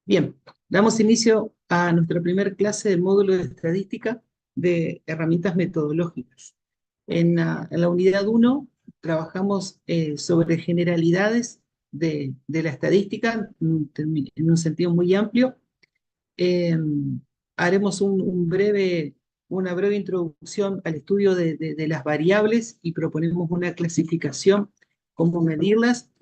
Bien, damos inicio a nuestra primera clase del módulo de estadística de herramientas metodológicas. En la unidad uno trabajamos sobre generalidades de la estadística en un sentido muy amplio. Eh, Haremos una breve introducción al estudio de las variables y proponemos una clasificación, cómo medirlas.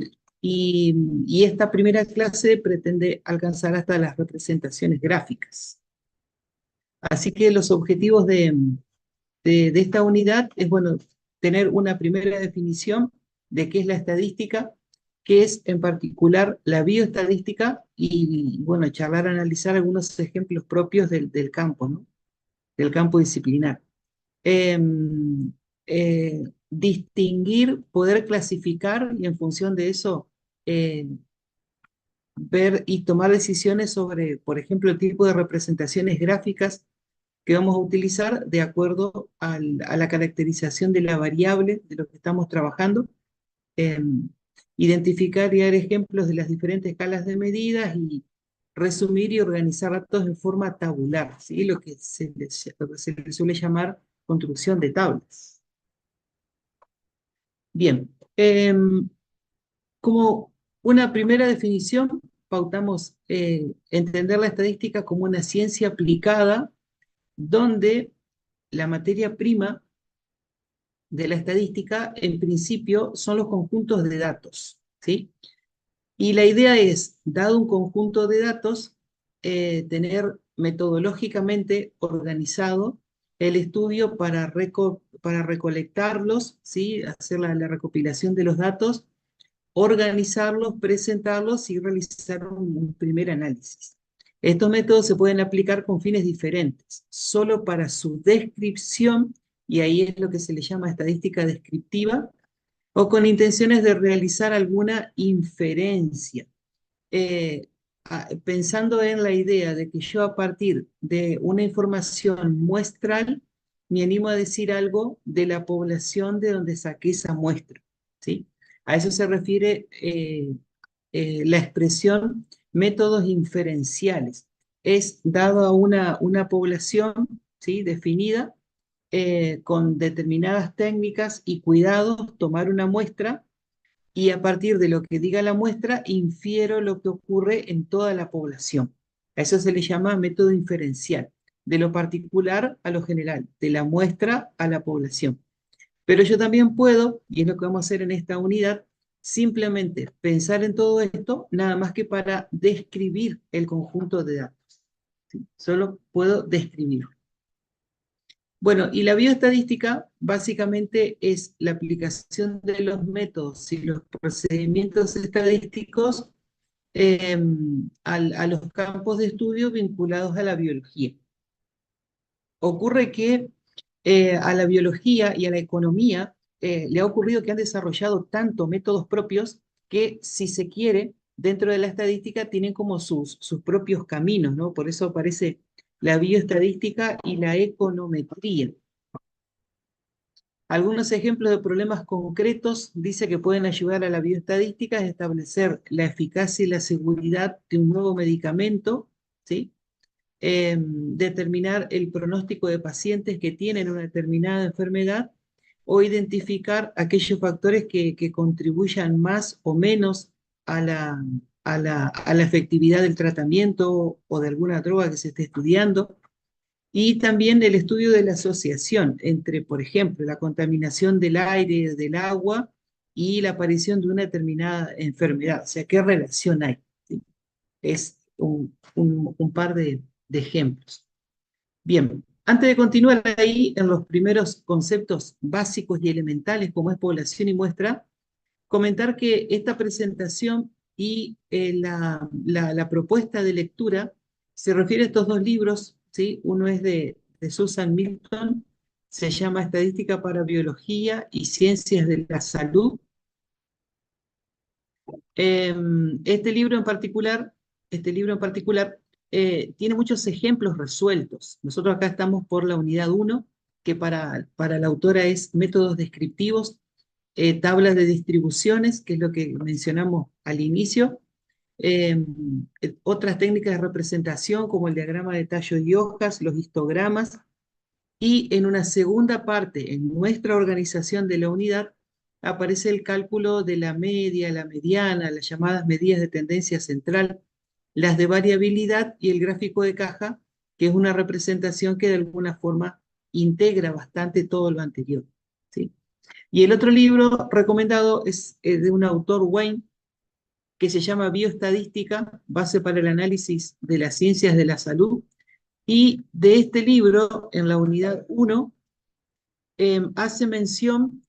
Y esta primera clase pretende alcanzar hasta las representaciones gráficas. Así que los objetivos de esta unidad es, bueno, tener una primera definición de qué es la estadística, qué es en particular la bioestadística y, bueno, charlar, analizar algunos ejemplos propios del campo, ¿no? Del campo disciplinar. Distinguir, poder clasificar y en función de eso eh, ver y tomar decisiones sobre, por ejemplo, el tipo de representaciones gráficas que vamos a utilizar de acuerdo a la caracterización de la variable de lo que estamos trabajando. eh, Identificar y dar ejemplos de las diferentes escalas de medidas y resumir y organizar datos en forma tabular, ¿sí? Lo que se le suele llamar construcción de tablas. Bien, como una primera definición, pautamos entender la estadística como una ciencia aplicada donde la materia prima de la estadística, en principio, son los conjuntos de datos, ¿sí? Y la idea es, dado un conjunto de datos, tener metodológicamente organizado el estudio para recolectarlos, ¿sí? Hacer la recopilación de los datos, organizarlos, presentarlos y realizar un primer análisis. Estos métodos se pueden aplicar con fines diferentes, solo para su descripción, y ahí es lo que se le llama estadística descriptiva, o con intenciones de realizar alguna inferencia. Eh, Pensando en la idea de que yo a partir de una información muestral me animo a decir algo de la población de donde saqué esa muestra, ¿sí? A eso se refiere la expresión métodos inferenciales. Es dado a una población, ¿sí? Definida, con determinadas técnicas y cuidados, tomar una muestra y a partir de lo que diga la muestra, infiero lo que ocurre en toda la población. A eso se le llama método inferencial, de lo particular a lo general, de la muestra a la población. Pero yo también puedo, y es lo que vamos a hacer en esta unidad, simplemente pensar en todo esto, nada más que para describir el conjunto de datos. ¿Sí? Solo puedo describir. Bueno, y la bioestadística básicamente es la aplicación de los métodos y los procedimientos estadísticos eh, a los campos de estudio vinculados a la biología. Ocurre que a la biología y a la economía le ha ocurrido que han desarrollado tanto métodos propios que, si se quiere, dentro de la estadística tienen como sus propios caminos, ¿no? Por eso aparece la bioestadística y la econometría. Algunos ejemplos de problemas concretos dice que pueden ayudar a la bioestadística a establecer la eficacia y la seguridad de un nuevo medicamento, ¿sí? Determinar el pronóstico de pacientes que tienen una determinada enfermedad o identificar aquellos factores que contribuyan más o menos a la efectividad del tratamiento o de alguna droga que se esté estudiando. Y también el estudio de la asociación entre, por ejemplo, la contaminación del aire, del agua y la aparición de una determinada enfermedad. O sea, ¿qué relación hay? ¿Sí? Es un par de ejemplos. Bien, antes de continuar ahí en los primeros conceptos básicos y elementales como es población y muestra, comentar que esta presentación y la propuesta de lectura se refiere a estos dos libros, ¿sí? Uno es de Susan Milton, se llama Estadística para Biología y Ciencias de la Salud. Eh, este libro en particular, este libro en particular tiene muchos ejemplos resueltos. Nosotros acá estamos por la unidad uno, que para la autora es métodos descriptivos, tablas de distribuciones, que es lo que mencionamos al inicio, otras técnicas de representación como el diagrama de tallo y hojas, los histogramas, y en una segunda parte, en nuestra organización de la unidad, aparece el cálculo de la media, la mediana, las llamadas medidas de tendencia central, las de variabilidad y el gráfico de caja, que es una representación que de alguna forma integra bastante todo lo anterior, ¿sí? Y el otro libro recomendado es de un autor, Wayne, que se llama Bioestadística, base para el análisis de las ciencias de la salud. Y de este libro, en la unidad 1, hace mención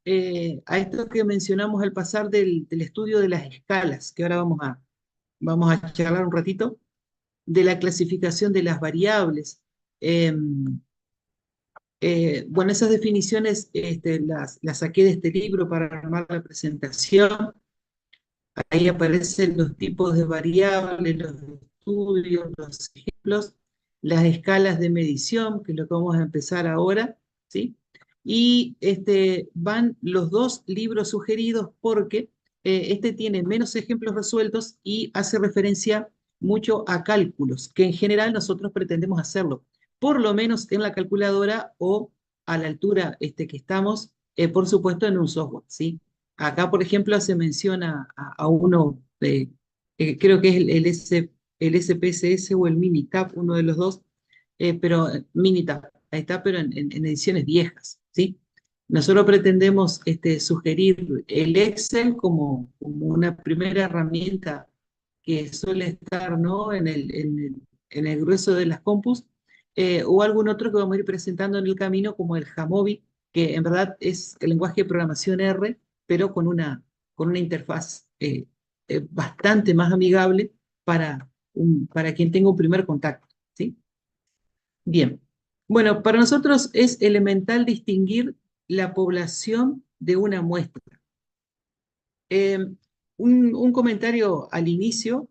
a esto que mencionamos al pasar del estudio de las escalas, que ahora vamos a charlar un ratito, de la clasificación de las variables. Bueno, esas definiciones las saqué de este libro para armar la presentación. Ahí aparecen los tipos de variables, los estudios, los ejemplos, las escalas de medición, que es lo que vamos a empezar ahora, ¿sí? Y van los dos libros sugeridos porque este tiene menos ejemplos resueltos y hace referencia mucho a cálculos, que en general nosotros pretendemos hacerlo, por lo menos en la calculadora o a la altura que estamos, por supuesto en un software, ¿sí? Acá, por ejemplo, se menciona a uno, creo que es el SPSS o el Minitab, uno de los dos, pero Minitab, ahí está, pero en ediciones viejas, ¿sí? Nosotros pretendemos sugerir el Excel como una primera herramienta que suele estar, ¿no?, en el grueso de las compus, o algún otro que vamos a ir presentando en el camino, como el Jamovi, que en verdad es el lenguaje de programación R, pero con una interfaz bastante más amigable para quien tenga un primer contacto, ¿sí? Bien. Bueno, para nosotros es elemental distinguir la población de una muestra. Eh, un comentario al inicio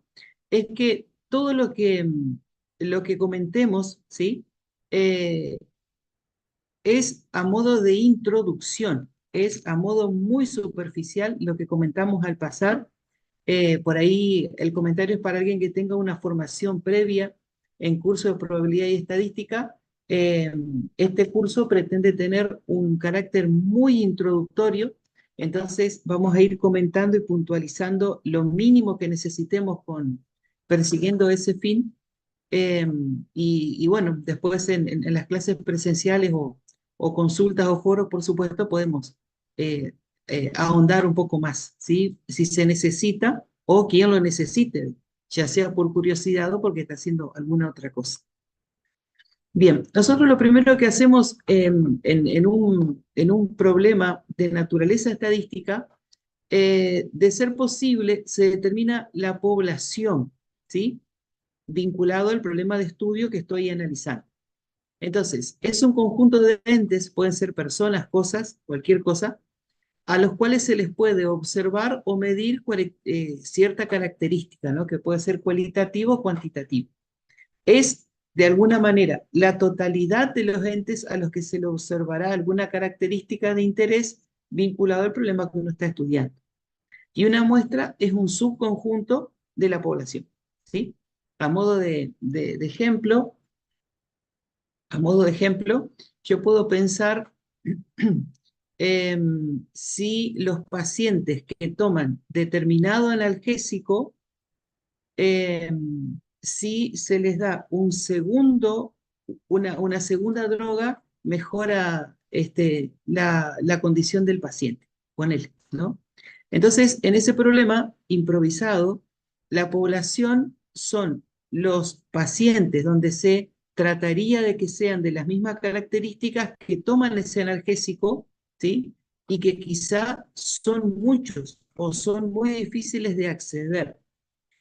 es que todo lo que comentemos, ¿sí? Eh, es a modo de introducción, es a modo muy superficial lo que comentamos al pasar. Por ahí el comentario es para alguien que tenga una formación previa en curso de probabilidad y estadística. Eh, este curso pretende tener un carácter muy introductorio, entonces vamos a ir comentando y puntualizando lo mínimo que necesitemos persiguiendo ese fin. Eh, y bueno, después en las clases presenciales o consultas o foros, por supuesto, podemos eh, ahondar un poco más, ¿sí? Si se necesita o quien lo necesite, ya sea por curiosidad o porque está haciendo alguna otra cosa. Bien, nosotros lo primero que hacemos en un problema de naturaleza estadística, de ser posible, se determina la población, ¿sí?, vinculado al problema de estudio que estoy analizando. Entonces, es un conjunto de entes, pueden ser personas, cosas, cualquier cosa, a los cuales se les puede observar o medir cierta característica, ¿no?, que puede ser cualitativo o cuantitativo. Es, de alguna manera, la totalidad de los entes a los que se le observará alguna característica de interés vinculado al problema que uno está estudiando. Y una muestra es un subconjunto de la población, ¿sí? A modo de ejemplo, yo puedo pensar si los pacientes que toman determinado analgésico, si se les da una segunda droga, mejora la condición del paciente con él, ¿no? Entonces, en ese problema improvisado, la población son los pacientes donde se trataría de que sean de las mismas características que toman ese analgésico, ¿sí? Y que quizá son muchos o son muy difíciles de acceder.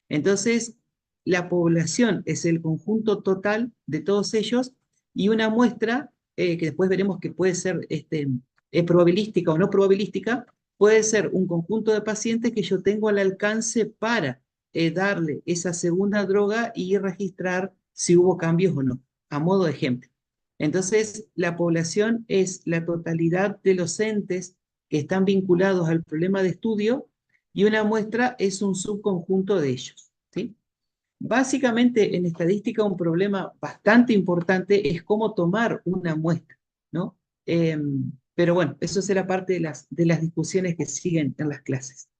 Entonces, la población es el conjunto total de todos ellos y una muestra, que después veremos que puede ser probabilística o no probabilística, puede ser un conjunto de pacientes que yo tengo al alcance para darle esa segunda droga y registrar si hubo cambios o no, a modo de ejemplo. Entonces, la población es la totalidad de los entes que están vinculados al problema de estudio y una muestra es un subconjunto de ellos, ¿sí? Básicamente, en estadística, un problema bastante importante es cómo tomar una muestra, ¿no? Pero bueno, eso será parte de las discusiones que siguen en las clases.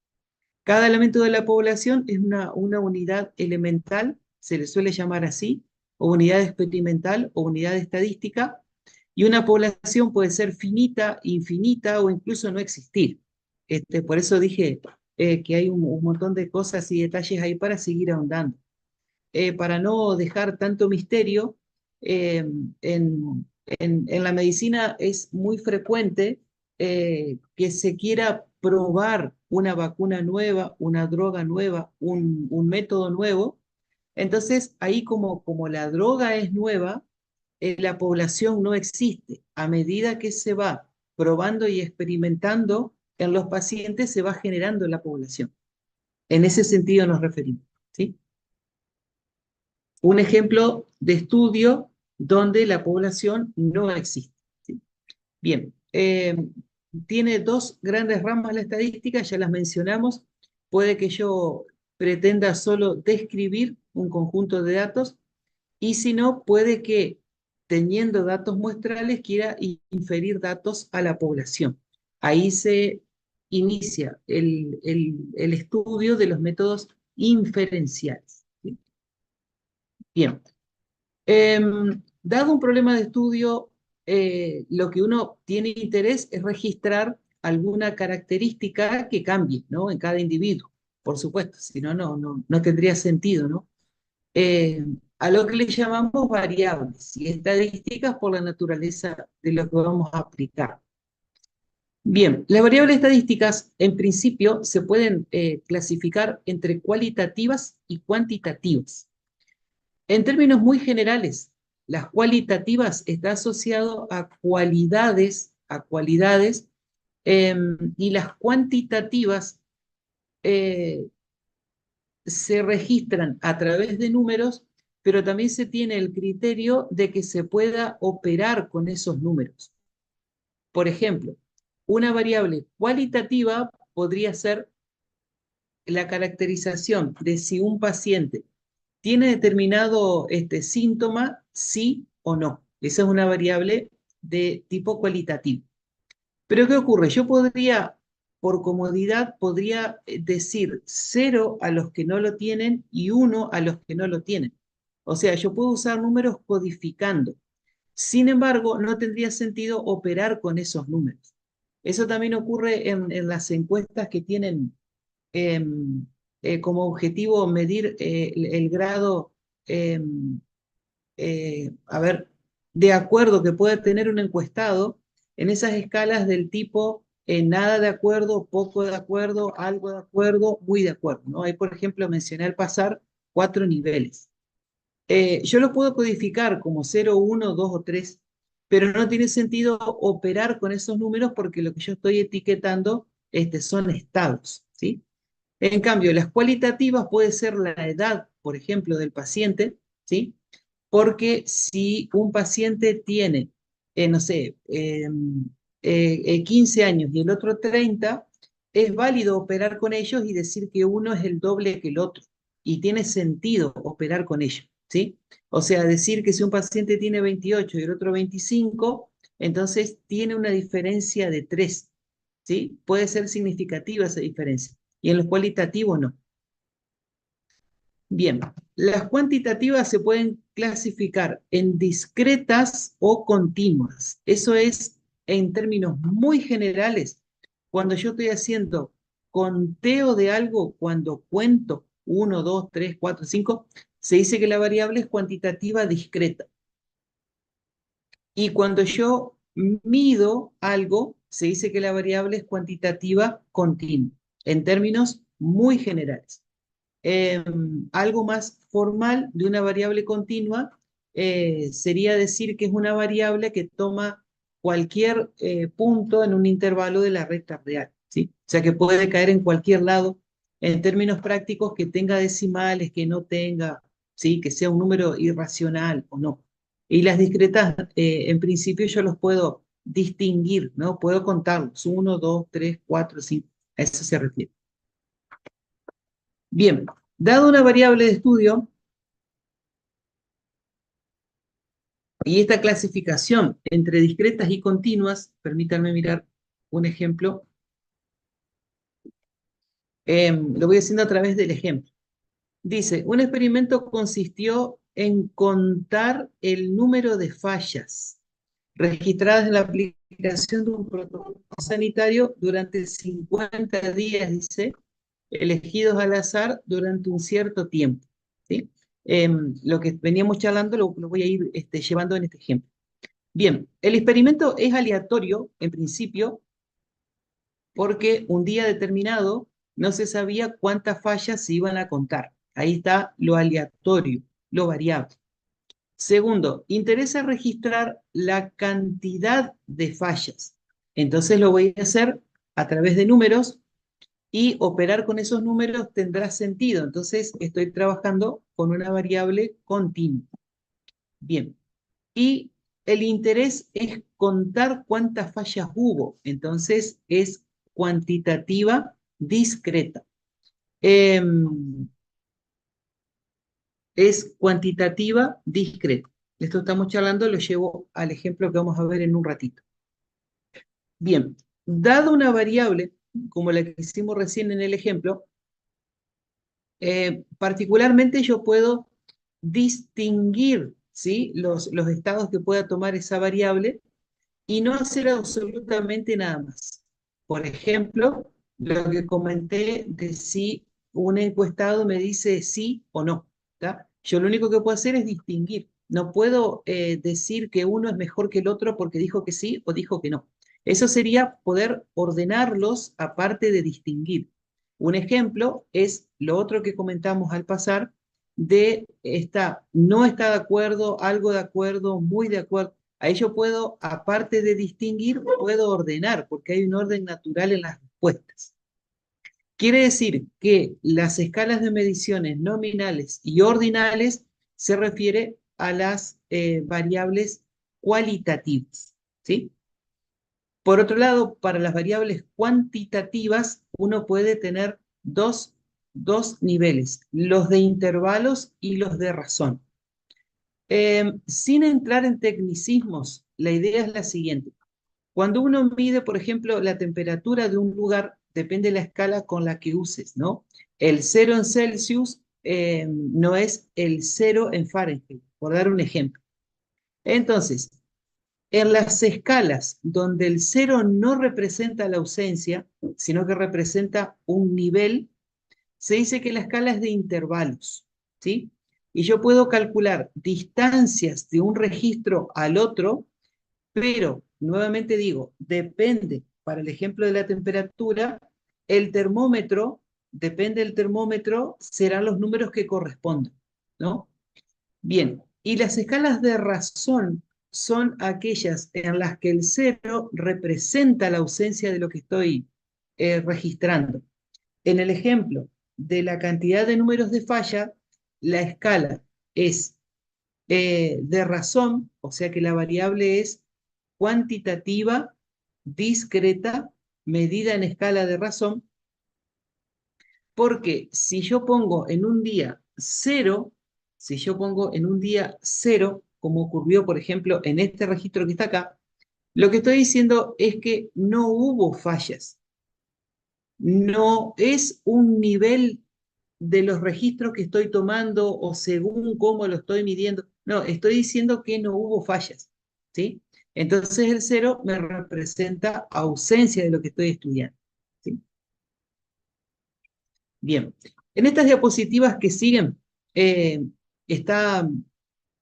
Cada elemento de la población es una unidad elemental, se le suele llamar así, o unidad experimental o unidad estadística, y una población puede ser finita, infinita o incluso no existir. Por eso dije que hay un montón de cosas y detalles ahí para seguir ahondando. Para no dejar tanto misterio, eh, en la medicina es muy frecuente que se quiera probar una vacuna nueva, una droga nueva, un método nuevo. Entonces, ahí como la droga es nueva, la población no existe. A medida que se va probando y experimentando en los pacientes, se va generando la población. En ese sentido nos referimos, ¿sí? Un ejemplo de estudio donde la población no existe, ¿sí? Bien, tiene dos grandes ramas la estadística, ya las mencionamos. Puede que yo pretenda solo describir un conjunto de datos y si no, puede que teniendo datos muestrales quiera inferir datos a la población. Ahí se inicia el estudio de los métodos inferenciales, ¿sí? Bien, dado un problema de estudio, lo que uno tiene interés es registrar alguna característica que cambie, ¿no? En cada individuo, por supuesto, si no, no tendría sentido, ¿no? Eh, a lo que le llamamos variables y estadísticas por la naturaleza de lo que vamos a aplicar. Bien, las variables estadísticas en principio se pueden clasificar entre cualitativas y cuantitativas. En términos muy generales, las cualitativas está asociado a cualidades, y las cuantitativas eh, se registran a través de números, pero también se tiene el criterio de que se pueda operar con esos números. Por ejemplo, una variable cualitativa podría ser la caracterización de si un paciente tiene determinado síntoma, sí o no. Esa es una variable de tipo cualitativo. Pero ¿qué ocurre? Yo podría, por comodidad, podría decir 0 a los que no lo tienen y 1 a los que no lo tienen. O sea, yo puedo usar números codificando. Sin embargo, no tendría sentido operar con esos números. Eso también ocurre en las encuestas que tienen eh, como objetivo medir el grado, eh, a ver, de acuerdo que puede tener un encuestado en esas escalas del tipo nada de acuerdo, poco de acuerdo, algo de acuerdo, muy de acuerdo, ¿no? Ahí, por ejemplo, mencioné al pasar 4 niveles. Yo los puedo codificar como 0, 1, 2 o 3, pero no tiene sentido operar con esos números porque lo que yo estoy etiquetando son estados, ¿sí? En cambio, las cualitativas puede ser la edad, por ejemplo, del paciente, ¿sí? Porque si un paciente tiene, no sé, 15 años y el otro 30, es válido operar con ellos y decir que uno es el doble que el otro. Y tiene sentido operar con ellos, ¿sí? O sea, decir que si un paciente tiene 28 y el otro 25, entonces tiene una diferencia de 3, ¿sí? Puede ser significativa esa diferencia. Y en los cualitativos no. Bien, las cuantitativas se pueden clasificar en discretas o continuas. Eso es, en términos muy generales, cuando yo estoy haciendo conteo de algo, cuando cuento 1, 2, 3, 4, 5, se dice que la variable es cuantitativa discreta. Y cuando yo mido algo, se dice que la variable es cuantitativa continua, en términos muy generales. Algo más formal de una variable continua sería decir que es una variable que toma cualquier punto en un intervalo de la recta real, ¿sí? O sea que puede caer en cualquier lado en términos prácticos, que tenga decimales, que no tenga, ¿sí? Que sea un número irracional o no. Y las discretas, en principio yo los puedo distinguir, ¿no? Puedo contarlos, 1, 2, 3, 4, 5, a eso se refiere. Bien, dado una variable de estudio, Y esta clasificación entre discretas y continuas, permítanme mirar un ejemplo, lo voy haciendo a través del ejemplo. Dice, un experimento consistió en contar el número de fallas registradas en la aplicación de un protocolo sanitario durante 50 días, dice, elegidos al azar durante un cierto tiempo. ¿Sí? Lo que veníamos charlando lo voy a ir llevando en este ejemplo. Bien, el experimento es aleatorio en principio porque un día determinado no se sabía cuántas fallas se iban a contar. Ahí está lo aleatorio, lo variable. Segundo, interesa registrar la cantidad de fallas. Entonces lo voy a hacer a través de números y operar con esos números tendrá sentido. Entonces estoy trabajando con una variable continua. Bien. Y el interés es contar cuántas fallas hubo. Entonces es cuantitativa discreta. Es cuantitativa discreta. Esto estamos charlando, lo llevo al ejemplo que vamos a ver en un ratito. Bien, dado una variable, como la que hicimos recién en el ejemplo, particularmente yo puedo distinguir, ¿sí? los estados que pueda tomar esa variable y no hacer absolutamente nada más. Por ejemplo, lo que comenté de si un encuestado me dice sí o no. ¿Tá? Yo lo único que puedo hacer es distinguir. No puedo decir que uno es mejor que el otro porque dijo que sí o dijo que no. Eso sería poder ordenarlos aparte de distinguir. Un ejemplo es lo otro que comentamos al pasar de no está de acuerdo, algo de acuerdo, muy de acuerdo. Ahí yo puedo, aparte de distinguir, puedo ordenar, porque hay un orden natural en las respuestas. Quiere decir que las escalas de mediciones nominales y ordinales se refiere a las variables cualitativas, ¿sí? Por otro lado, para las variables cuantitativas, uno puede tener dos niveles, los de intervalos y los de razón. Sin entrar en tecnicismos, la idea es la siguiente. Cuando uno mide, por ejemplo, la temperatura de un lugar, depende de la escala con la que uses, ¿no? El 0 en Celsius no es el 0 en Fahrenheit, por dar un ejemplo. Entonces, en las escalas donde el 0 no representa la ausencia, sino que representa un nivel, se dice que la escala es de intervalos, ¿sí? Y yo puedo calcular distancias de un registro al otro, pero, nuevamente digo, depende, para el ejemplo de la temperatura, el termómetro, depende del termómetro, serán los números que correspondan, ¿no? Bien, y las escalas de razón son aquellas en las que el cero representa la ausencia de lo que estoy registrando. En el ejemplo de la cantidad de números de falla, la escala es de razón, o sea que la variable es cuantitativa, discreta, medida en escala de razón, porque si yo pongo en un día cero, si yo pongo en un día cero, como ocurrió, por ejemplo, en este registro que está acá, lo que estoy diciendo es que no hubo fallas. No es un nivel de los registros que estoy tomando o según cómo lo estoy midiendo. No, estoy diciendo que no hubo fallas, ¿sí? Entonces el cero me representa ausencia de lo que estoy estudiando, ¿sí? Bien, en estas diapositivas que siguen, está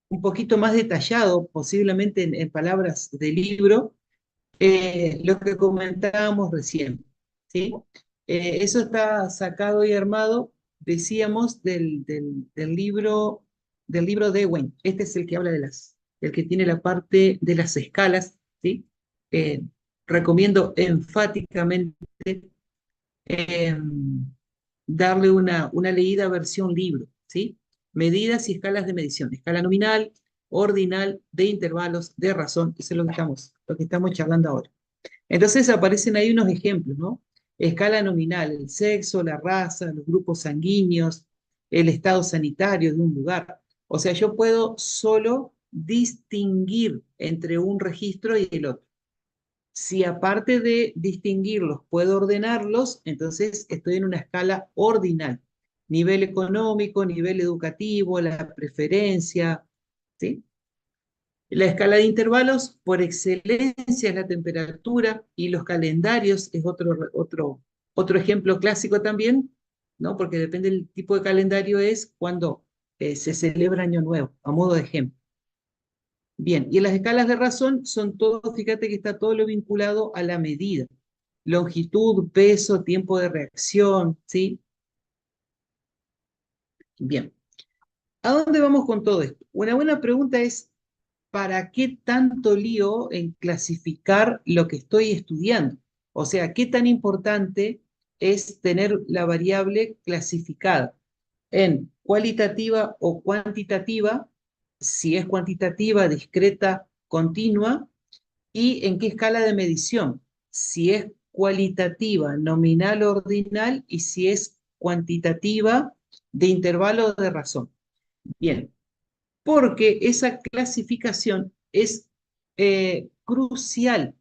un poquito más detallado, posiblemente en palabras del libro, lo que comentábamos recién, ¿sí? Eso está sacado y armado, decíamos, del libro de Ewen. Este es el que habla el que tiene la parte de las escalas, ¿sí? Eh, Recomiendo enfáticamente eh, darle una leída versión libro, ¿sí? Medidas y escalas de medición, escala nominal, ordinal, de intervalos, de razón, eso es lo que estamos charlando ahora. Entonces aparecen ahí unos ejemplos, ¿no? Escala nominal, el sexo, la raza, los grupos sanguíneos, el estado sanitario de un lugar. O sea, yo puedo solo distinguir entre un registro y el otro. Si aparte de distinguirlos puedo ordenarlos, entonces estoy en una escala ordinal. Nivel económico, nivel educativo, la preferencia, ¿sí? La escala de intervalos, por excelencia, es la temperatura y los calendarios es otro ejemplo clásico también, ¿no? Porque depende del tipo de calendario es cuando se celebra Año Nuevo, a modo de ejemplo. Bien, y las escalas de razón son todo, fíjate que está todo lo vinculado a la medida. Longitud, peso, tiempo de reacción, ¿sí? Bien, ¿a dónde vamos con todo esto? Una buena pregunta es, ¿para qué tanto lío en clasificar lo que estoy estudiando? O sea, ¿qué tan importante es tener la variable clasificada en cualitativa o cuantitativa, si es cuantitativa, discreta, continua, y en qué escala de medición? Si es cualitativa, nominal, ordinal, y si es cuantitativa, de intervalo de razón. Bien, porque esa clasificación es crucial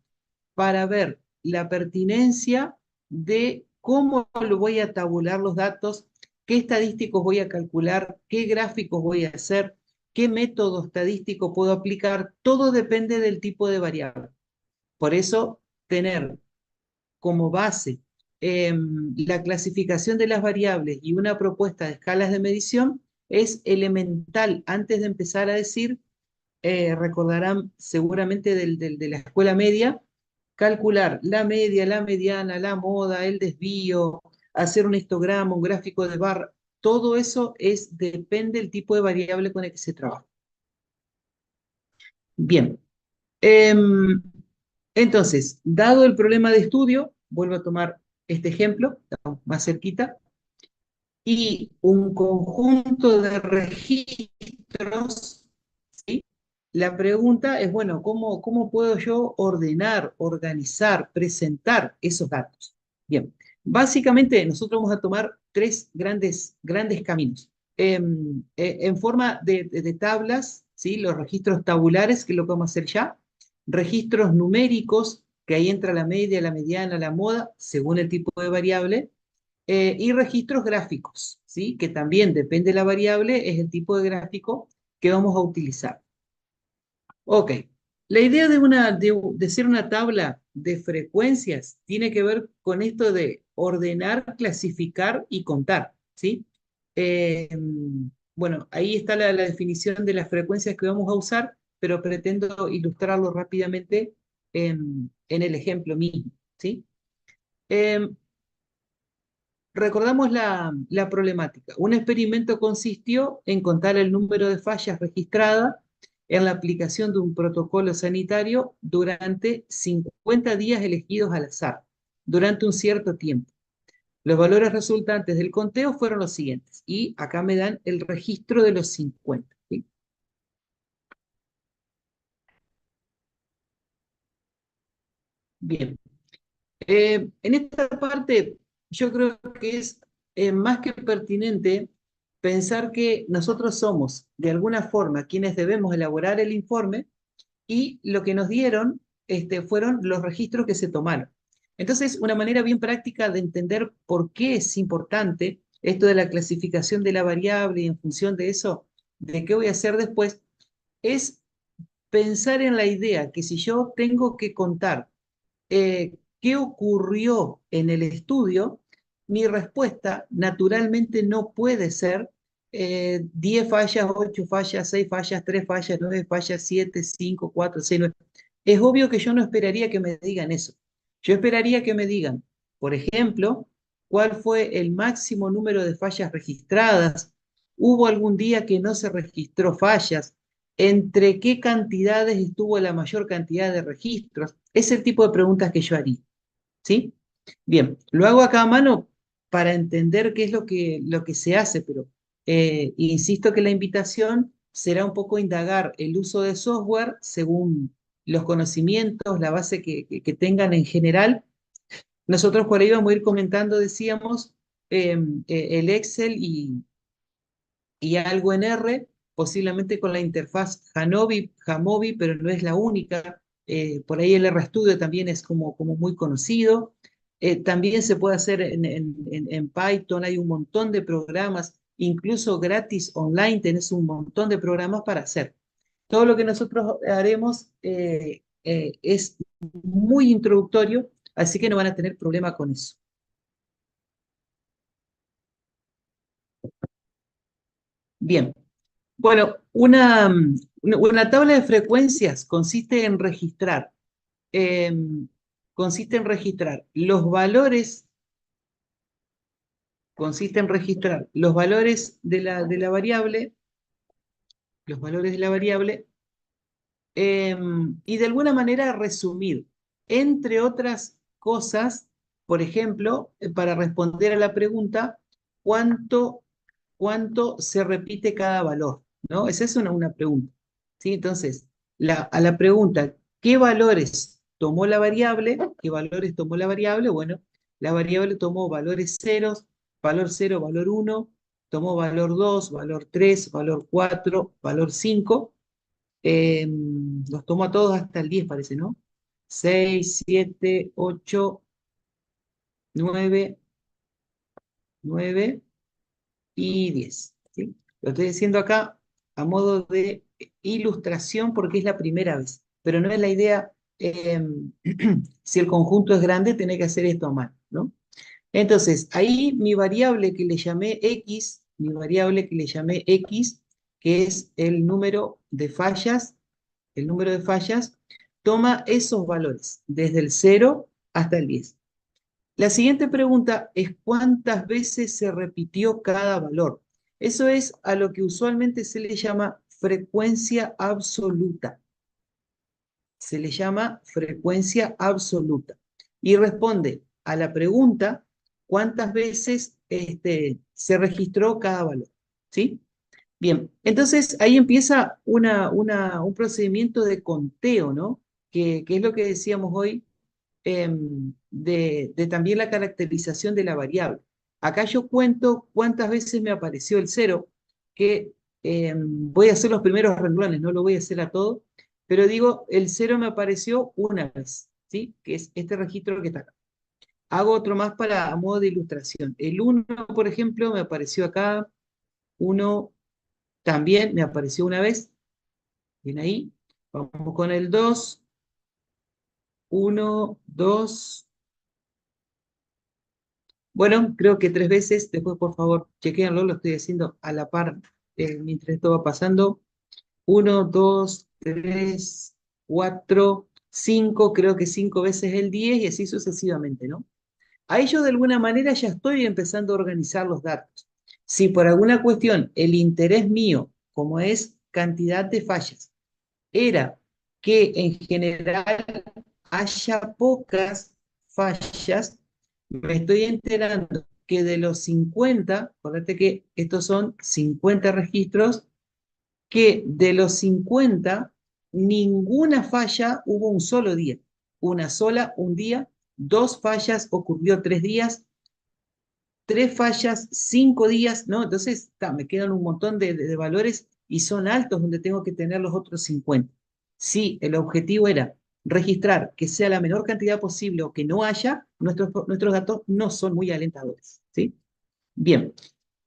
para ver la pertinencia de cómo lo voy a tabular los datos, qué estadísticos voy a calcular, qué gráficos voy a hacer, qué método estadístico puedo aplicar, todo depende del tipo de variable. Por eso, tener como base la clasificación de las variables y una propuesta de escalas de medición es elemental antes de empezar a decir, recordarán seguramente de la escuela media, calcular la media, la mediana, la moda, el desvío, hacer un histograma, un gráfico de barra, todo eso depende del tipo de variable con el que se trabaja. Bien, em, entonces, dado el problema de estudio, vuelvo a tomar este ejemplo, estamos más cerquita, y un conjunto de registros, ¿sí? La pregunta es, bueno, ¿cómo puedo yo ordenar, organizar, presentar esos datos? Bien, básicamente nosotros vamos a tomar tres grandes caminos. En forma de tablas, ¿sí? Los registros tabulares, que lo podemos hacer ya, registros numéricos, que ahí entra la media, la mediana, la moda, según el tipo de variable, y registros gráficos, ¿sí? Que también depende de la variable, es el tipo de gráfico que vamos a utilizar. Ok, la idea de ser una tabla de frecuencias tiene que ver con esto de ordenar, clasificar y contar, ¿sí? Eh, bueno, ahí está la definición de las frecuencias que vamos a usar, pero pretendo ilustrarlo rápidamente en el ejemplo mismo, ¿sí? Em, Recordamos la problemática. Un experimento consistió en contar el número de fallas registradas en la aplicación de un protocolo sanitario durante 50 días elegidos al azar, durante un cierto tiempo. Los valores resultantes del conteo fueron los siguientes, y acá me dan el registro de los 50. ¿Sí? Bien. En esta parte, yo creo que es más que pertinente pensar que nosotros somos, de alguna forma, quienes debemos elaborar el informe y lo que nos dieron fueron los registros que se tomaron. Entonces, una manera bien práctica de entender por qué es importante esto de la clasificación de la variable y en función de eso, de qué voy a hacer después, es pensar en la idea que si yo tengo que contar qué ocurrió en el estudio, mi respuesta naturalmente no puede ser 10 fallas, 8 fallas, 6 fallas, 3 fallas, 9 fallas, 7, 5, 4, 6, 9. Es obvio que yo no esperaría que me digan eso. Yo esperaría que me digan, por ejemplo, cuál fue el máximo número de fallas registradas, hubo algún día que no se registró fallas, entre qué cantidades estuvo la mayor cantidad de registros. Es el tipo de preguntas que yo haría, ¿sí? Bien, lo hago acá a mano para entender qué es lo que se hace, pero insisto que la invitación será un poco indagar el uso de software según los conocimientos, la base que tengan en general. Nosotros por ahí vamos a ir comentando, decíamos, el Excel y algo en R, posiblemente con la interfaz Jamovi, pero no es la única. Por ahí el RStudio también es como muy conocido. También se puede hacer en Python, hay un montón de programas, incluso gratis online, tenés un montón de programas para hacer. Todo lo que nosotros haremos es muy introductorio, así que no van a tener problema con eso. Bien, bueno, una tabla de frecuencias em, consiste en registrar los valores de la variable, los valores de la variable, y de alguna manera resumir, entre otras cosas, por ejemplo, para responder a la pregunta, ¿cuánto, cuánto se repite cada valor? ¿No? Esa es una pregunta. ¿Sí? Entonces, a la pregunta, ¿qué valores tomó la variable? ¿Qué valores tomó la variable? Bueno, la variable tomó valores ceros, valor 0, valor 1, tomó valor 2, valor 3, valor 4, valor 5. Los tomo a todos hasta el 10 parece, ¿no? 6, 7, 8, 9, 9 y 10. ¿Sí? Lo estoy diciendo acá a modo de ilustración porque es la primera vez, pero no es la idea, si el conjunto es grande, tener que hacer esto a mano, ¿no? Entonces, ahí mi variable que le llamé X, que es el número de fallas, toma esos valores, desde el 0 hasta el 10. La siguiente pregunta es ¿cuántas veces se repitió cada valor? Eso es a lo que usualmente se le llama frecuencia absoluta. Se le llama frecuencia absoluta. Y responde a la pregunta cuántas veces se registró cada valor. ¿Sí? Bien, entonces ahí empieza un procedimiento de conteo, ¿no? Que es lo que decíamos hoy, de también la caracterización de la variable. Acá yo cuento cuántas veces me apareció el cero, que voy a hacer los primeros renglones, no lo voy a hacer a todo, pero digo, el cero me apareció una vez, ¿sí? Que es este registro que está acá. Hago otro más a modo de ilustración. El uno, por ejemplo, me apareció acá, uno también me apareció una vez, bien ahí. Vamos con el 2, 1, 2. Bueno, creo que 3 veces. Después, por favor, chequéenlo, lo estoy haciendo a la par mientras esto va pasando. 1, 2, 3, 4, 5. Creo que 5 veces el 10 y así sucesivamente, ¿no? Ahí yo de alguna manera ya estoy empezando a organizar los datos. Si por alguna cuestión el interés mío, como es cantidad de fallas, era que en general haya pocas fallas, me estoy enterando que de los 50, acuérdate que estos son 50 registros, que de los 50, ninguna falla hubo un solo día. Una sola, un día, 2 fallas ocurrió 3 días, 3 fallas, 5 días, ¿no? Entonces, me quedan un montón de valores y son altos donde tengo que tener los otros 50. Si el objetivo era registrar que sea la menor cantidad posible o que no haya, nuestros datos no son muy alentadores, ¿sí? Bien,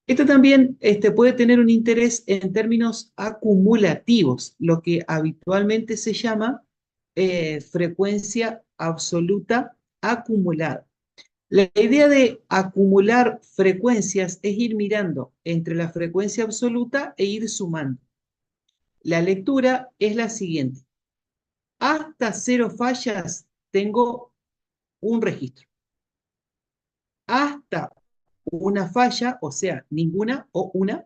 esto también puede tener un interés en términos acumulativos, lo que habitualmente se llama frecuencia absoluta acumulada. La idea de acumular frecuencias es ir mirando entre la frecuencia absoluta e ir sumando. La lectura es la siguiente. Hasta 0 fallas tengo un registro. Hasta una falla, o sea, ninguna o una,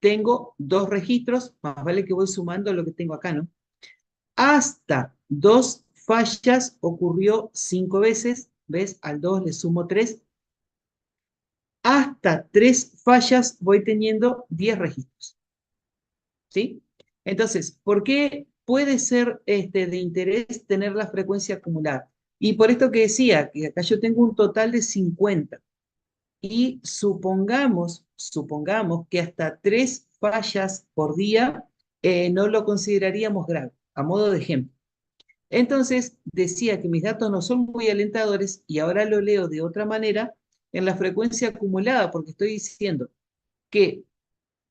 tengo 2 registros, más vale que voy sumando lo que tengo acá, ¿no? Hasta 2 fallas ocurrió 5 veces, ¿ves? Al 2 le sumo 3. Hasta 3 fallas voy teniendo 10 registros, ¿sí? Entonces, ¿por qué puede ser de interés tener la frecuencia acumulada? Y por esto que decía, que acá yo tengo un total de 50. Y supongamos que hasta 3 fallas por día, no lo consideraríamos grave, a modo de ejemplo. Entonces, decía que mis datos no son muy alentadores y ahora lo leo de otra manera en la frecuencia acumulada, porque estoy diciendo que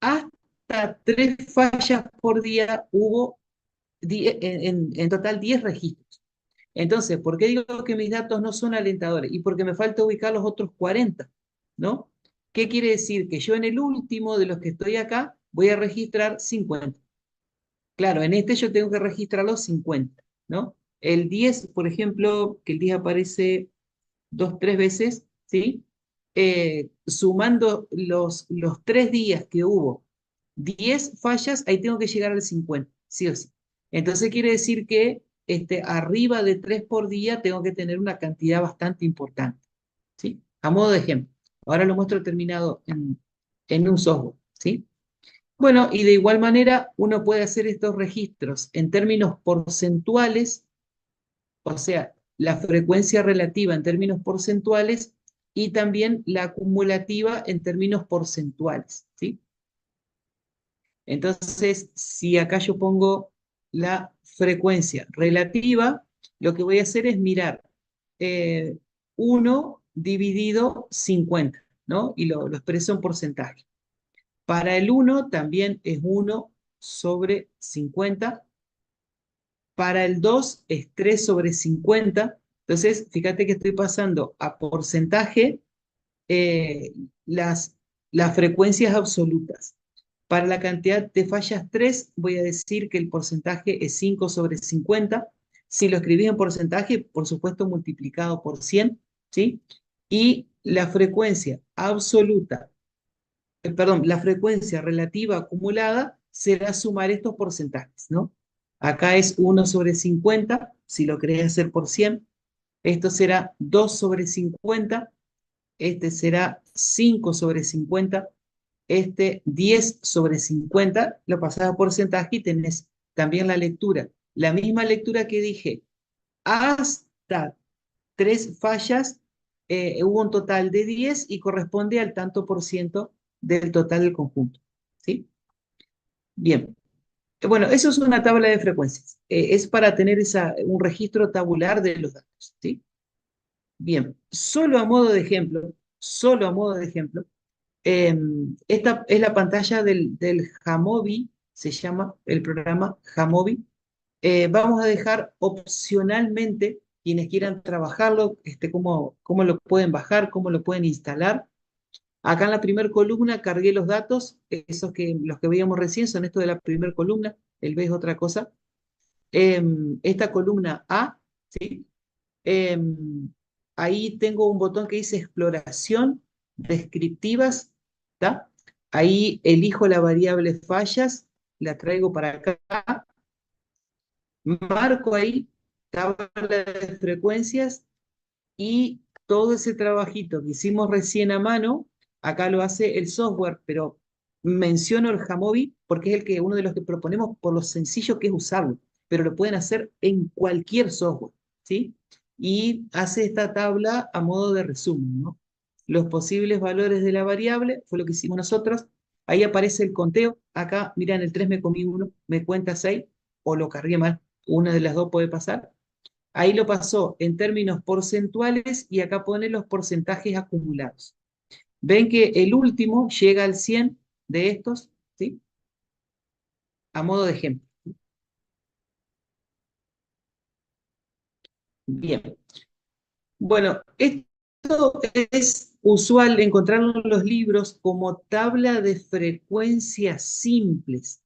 hasta 3 fallas por día hubo en total 10 registros. Entonces, ¿por qué digo que mis datos no son alentadores? Y porque me falta ubicar los otros 40, ¿no? ¿Qué quiere decir? Que yo en el último de los que estoy acá voy a registrar 50. Claro, en este yo tengo que registrar los 50, ¿no? El 10, por ejemplo, que el 10 aparece 2, 3 veces, ¿sí? Sumando los 3 días que hubo 10 fallas, ahí tengo que llegar al 50, sí o sí. Entonces quiere decir que arriba de 3 por día tengo que tener una cantidad bastante importante, ¿sí? A modo de ejemplo. Ahora lo muestro terminado en un software, ¿sí? Bueno, y de igual manera uno puede hacer estos registros en términos porcentuales, o sea, la frecuencia relativa en términos porcentuales y también la acumulativa en términos porcentuales, ¿sí? Entonces, si acá yo pongo la frecuencia relativa, lo que voy a hacer es mirar 1 dividido 50, ¿no? Y lo expreso en porcentaje. Para el 1 también es 1/50. Para el 2 es 3/50. Entonces, fíjate que estoy pasando a porcentaje eh, las, las frecuencias absolutas. Para la cantidad de fallas 3, voy a decir que el porcentaje es 5/50. Si lo escribís en porcentaje, por supuesto multiplicado por 100, ¿sí? Y la frecuencia absoluta, perdón, la frecuencia relativa acumulada será sumar estos porcentajes, ¿no? Acá es 1/50, si lo querés hacer por 100. Esto será 2/50, este será 5/50, este 10/50, lo pasás a porcentaje y tenés también la lectura. La misma lectura que dije, hasta 3 fallas, hubo un total de 10 y corresponde al tanto por ciento del total del conjunto, ¿sí? Bien. Bueno, eso es una tabla de frecuencias. Es para tener un registro tabular de los datos, ¿sí? Bien, solo a modo de ejemplo, esta es la pantalla del Jamovi, se llama el programa Jamovi. Vamos a dejar opcionalmente, quienes quieran trabajarlo, cómo lo pueden bajar, cómo lo pueden instalar. Acá en la primera columna cargué los datos, los que veíamos recién son estos de la primera columna, el B es otra cosa. Esta columna A, ¿sí? Em, Ahí tengo un botón que dice exploración, descriptivas, ¿está? Ahí elijo la variable fallas, la traigo para acá, marco ahí, tabla de frecuencias y todo ese trabajito que hicimos recién a mano, acá lo hace el software, pero menciono el Jamovi porque es uno de los que proponemos por lo sencillo que es usarlo, pero lo pueden hacer en cualquier software, ¿sí? Y hace esta tabla a modo de resumen, ¿no? Los posibles valores de la variable, fue lo que hicimos nosotros, ahí aparece el conteo, acá, mirá, en el 3 me comí 1, me cuenta 6, o lo cargué mal, una de las dos puede pasar. Ahí lo pasó en términos porcentuales y acá pone los porcentajes acumulados. Ven que el último llega al 100 de estos, ¿sí? A modo de ejemplo. Bien. Bueno, esto es usual encontrarlo en los libros como tabla de frecuencias simples,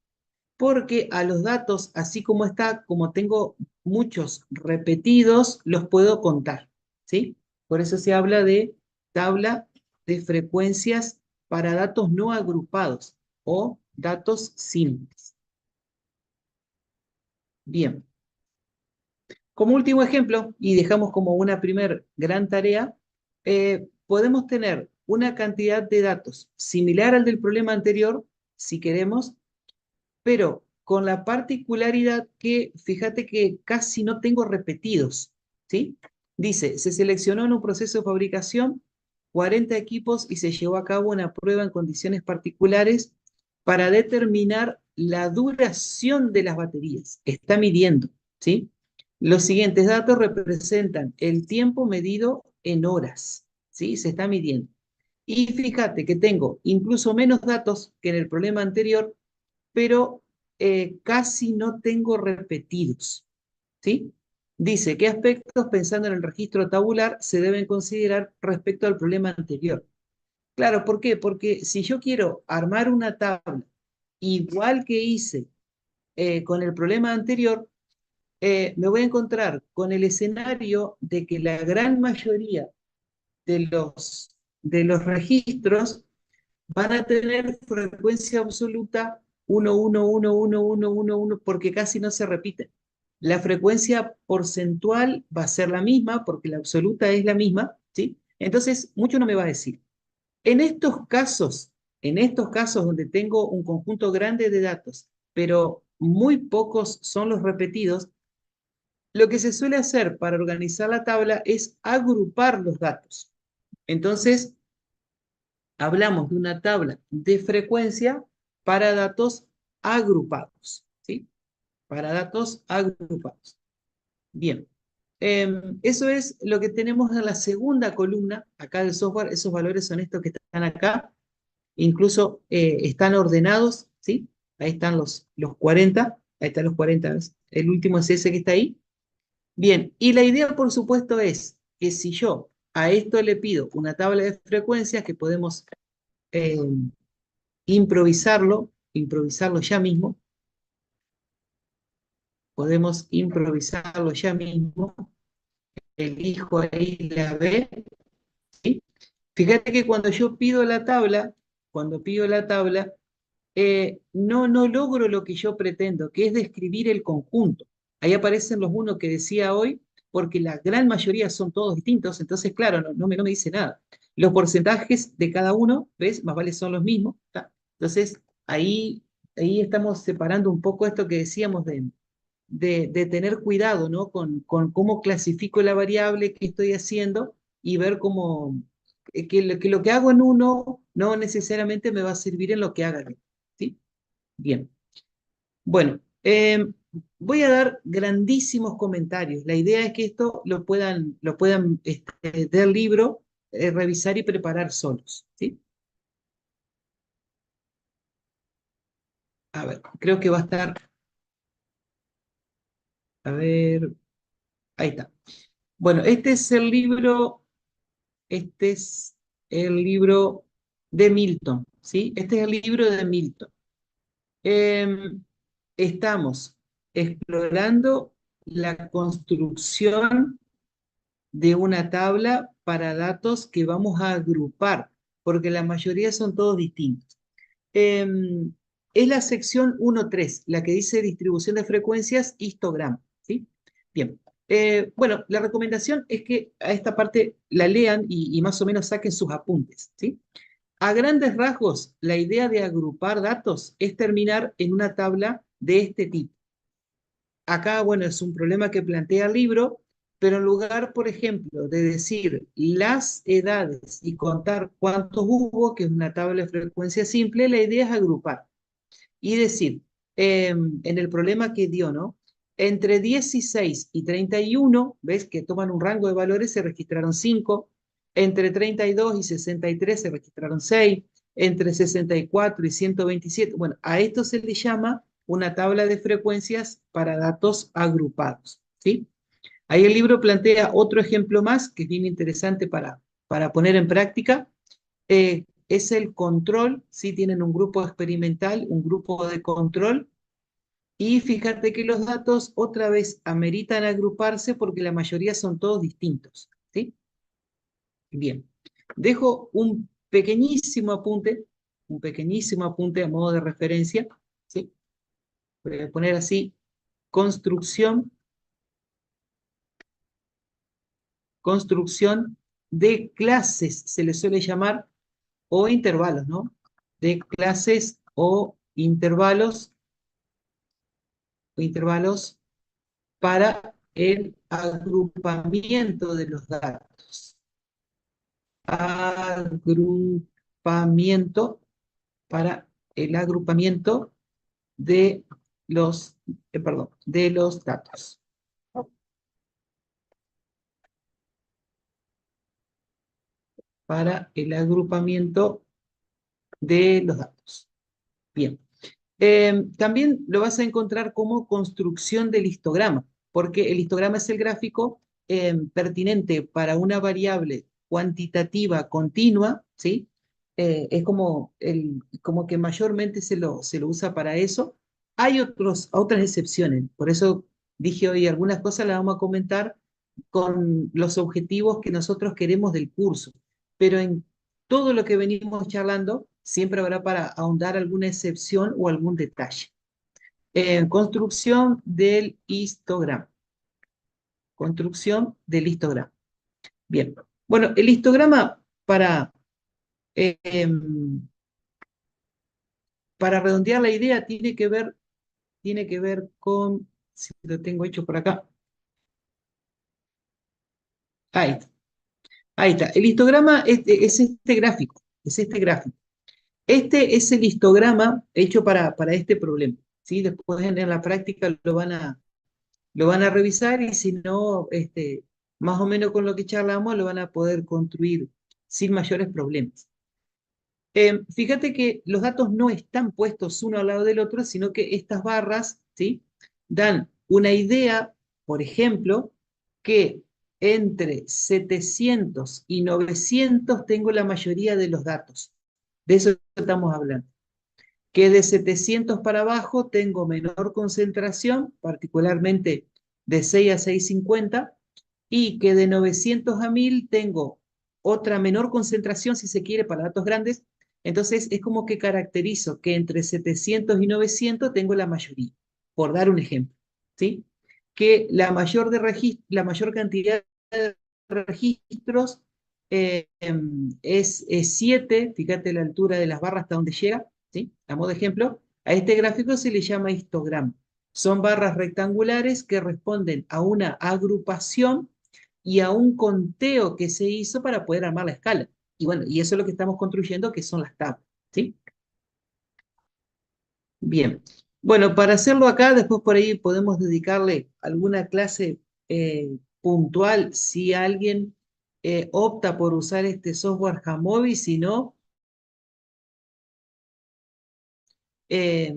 porque a los datos, así como está, como tengo muchos repetidos, los puedo contar, ¿sí? Por eso se habla de tabla de frecuencias para datos no agrupados o datos simples. Bien, como último ejemplo, y dejamos como una primer gran tarea, podemos tener una cantidad de datos similar al del problema anterior, si queremos, pero con la particularidad que, fíjate que casi no tengo repetidos, ¿sí? Dice, se seleccionó en un proceso de fabricación 40 equipos y se llevó a cabo una prueba en condiciones particulares para determinar la duración de las baterías. Está midiendo, ¿sí? Los siguientes datos representan el tiempo medido en horas, ¿sí? Se está midiendo. Y fíjate que tengo incluso menos datos que en el problema anterior, pero casi no tengo repetidos, ¿sí? Dice, ¿qué aspectos, pensando en el registro tabular, se deben considerar respecto al problema anterior? Claro, ¿por qué? Porque si yo quiero armar una tabla igual que hice con el problema anterior, me voy a encontrar con el escenario de que la gran mayoría de los registros van a tener frecuencia absoluta 1, 1, 1, 1, 1, 1, 1, porque casi no se repiten. La frecuencia porcentual va a ser la misma, porque la absoluta es la misma, ¿sí? Entonces, mucho no me va a decir. En estos casos, en estos casos donde tengo un conjunto grande de datos, pero muy pocos son los repetidos, lo que se suele hacer para organizar la tabla es agrupar los datos. Entonces, hablamos de una tabla de frecuencia para datos agrupados, ¿sí? Para datos agrupados. Bien, eso es lo que tenemos en la segunda columna acá del software. Esos valores son estos que están acá. Incluso están ordenados, ¿sí? Ahí están los 40, ahí están los 40, el último es ese que está ahí. Bien, y la idea, por supuesto, es que si yo a esto le pido una tabla de frecuencias, que podemos eh, improvisarlo ya mismo, podemos improvisarlo ya mismo, elijo ahí la B, ¿sí? Fíjate que cuando yo pido la tabla, cuando pido la tabla, no logro lo que yo pretendo, que es describir el conjunto. Ahí aparecen los unos que decía hoy, porque la gran mayoría son todos distintos, entonces, claro, no me dice nada. Los porcentajes de cada uno, ¿ves? Más vale son los mismos. ¿Tá? Entonces, ahí estamos separando un poco esto que decíamos de tener cuidado, ¿no? Con cómo clasifico la variable que estoy haciendo y ver cómo, que lo que hago en uno no necesariamente me va a servir en lo que haga en otro, ¿sí? Bien. Bueno, voy a dar grandísimos comentarios. La idea es que esto lo puedan del libro, revisar y preparar solos, ¿sí? A ver, creo que va a estar, a ver, ahí está. Bueno, este es el libro de Milton, ¿sí? Este es el libro de Milton. Em, Estamos explorando la construcción de una tabla para datos que vamos a agrupar, porque la mayoría son todos distintos. Em, es la sección 1.3, la que dice distribución de frecuencias, histogram, ¿sí? Bien. Bueno, la recomendación es que a esta parte la lean y más o menos saquen sus apuntes, ¿sí? A grandes rasgos, la idea de agrupar datos es terminar en una tabla de este tipo. Acá, bueno, es un problema que plantea el libro, pero en lugar, por ejemplo, de decir las edades y contar cuántos hubo, que es una tabla de frecuencia simple, la idea es agrupar y decir, en el problema que dio, ¿no? Entre 16 y 31, ¿ves? Que toman un rango de valores, se registraron 5. Entre 32 y 63 se registraron 6. Entre 64 y 127. Bueno, a esto se le llama una tabla de frecuencias para datos agrupados, ¿sí? Ahí el libro plantea otro ejemplo más, que es bien interesante para poner en práctica, es el control, ¿sí? Tienen un grupo experimental, un grupo de control, y fíjate que los datos otra vez ameritan agruparse porque la mayoría son todos distintos, ¿sí? Bien, dejo un pequeñísimo apunte a modo de referencia, ¿sí? Voy a poner así, construcción, construcción de clases, se le suele llamar, o intervalos, ¿no? De clases o intervalos para el agrupamiento de los datos. Agrupamiento para el agrupamiento de de los datos. Para el agrupamiento de los datos. Bien. También lo vas a encontrar como construcción del histograma, porque el histograma es el gráfico pertinente para una variable cuantitativa continua, ¿sí? Es como que mayormente se lo usa para eso. Hay otras excepciones, por eso dije hoy algunas cosas las vamos a comentar con los objetivos que nosotros queremos del curso, pero en todo lo que venimos charlando siempre habrá para ahondar alguna excepción o algún detalle. Construcción del histograma. Construcción del histograma. Bien. Bueno, el histograma eh, em, para redondear la idea tiene que ver con, si lo tengo hecho por acá. Ahí está. Ahí está. El histograma es este gráfico. Es este gráfico. Este es el histograma hecho para este problema, ¿sí? Después en la práctica lo van a revisar y si no, más o menos con lo que charlamos, lo van a poder construir sin mayores problemas. Fíjate que los datos no están puestos uno al lado del otro, sino que estas barras, ¿sí? Dan una idea, por ejemplo, que entre 700 y 900 tengo la mayoría de los datos. De eso estamos hablando. Que de 700 para abajo tengo menor concentración, particularmente de 6 a 650, y que de 900 a 1000 tengo otra menor concentración, si se quiere, para datos grandes. Entonces es como que caracterizo que entre 700 y 900 tengo la mayoría, por dar un ejemplo, ¿sí? Que la mayor cantidad de registros es 7, fíjate la altura de las barras hasta donde llega, ¿sí? A modo de ejemplo, a este gráfico se le llama histograma. Son barras rectangulares que responden a una agrupación y a un conteo que se hizo para poder armar la escala. Y bueno, y eso es lo que estamos construyendo, que son las tablas, ¿sí? Bien. Bueno, para hacerlo acá, después por ahí podemos dedicarle alguna clase puntual si alguien opta por usar este software Jamovi, si no, eh,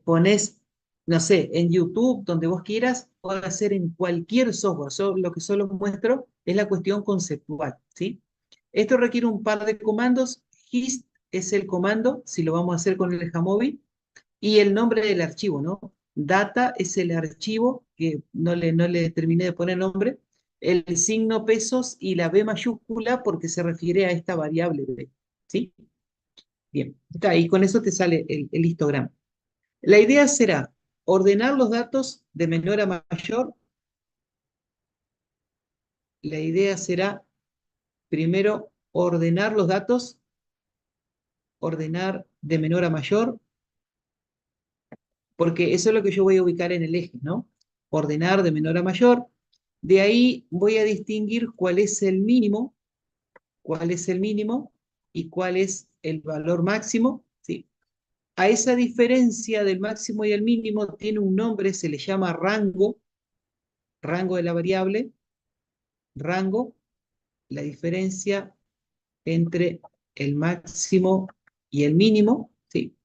pones, no sé, en YouTube, donde vos quieras, puede hacer en cualquier software. Lo que solo muestro es la cuestión conceptual, ¿sí? Esto requiere un par de comandos. Hist es el comando, si lo vamos a hacer con el Jamovi, y el nombre del archivo, ¿no? Data es el archivo, que no le terminé de poner nombre, el signo pesos y la B mayúscula porque se refiere a esta variable B, ¿sí? Bien, está, y con eso te sale el histograma. La idea será ordenar los datos de menor a mayor. La idea será primero ordenar los datos, ordenar de menor a mayor, porque eso es lo que yo voy a ubicar en el eje, ¿no? Ordenar de menor a mayor. De ahí voy a distinguir cuál es el mínimo y cuál es el valor máximo, ¿sí? A esa diferencia del máximo y el mínimo tiene un nombre, se le llama rango, rango de la variable, rango, la diferencia entre el máximo y el mínimo, ¿sí?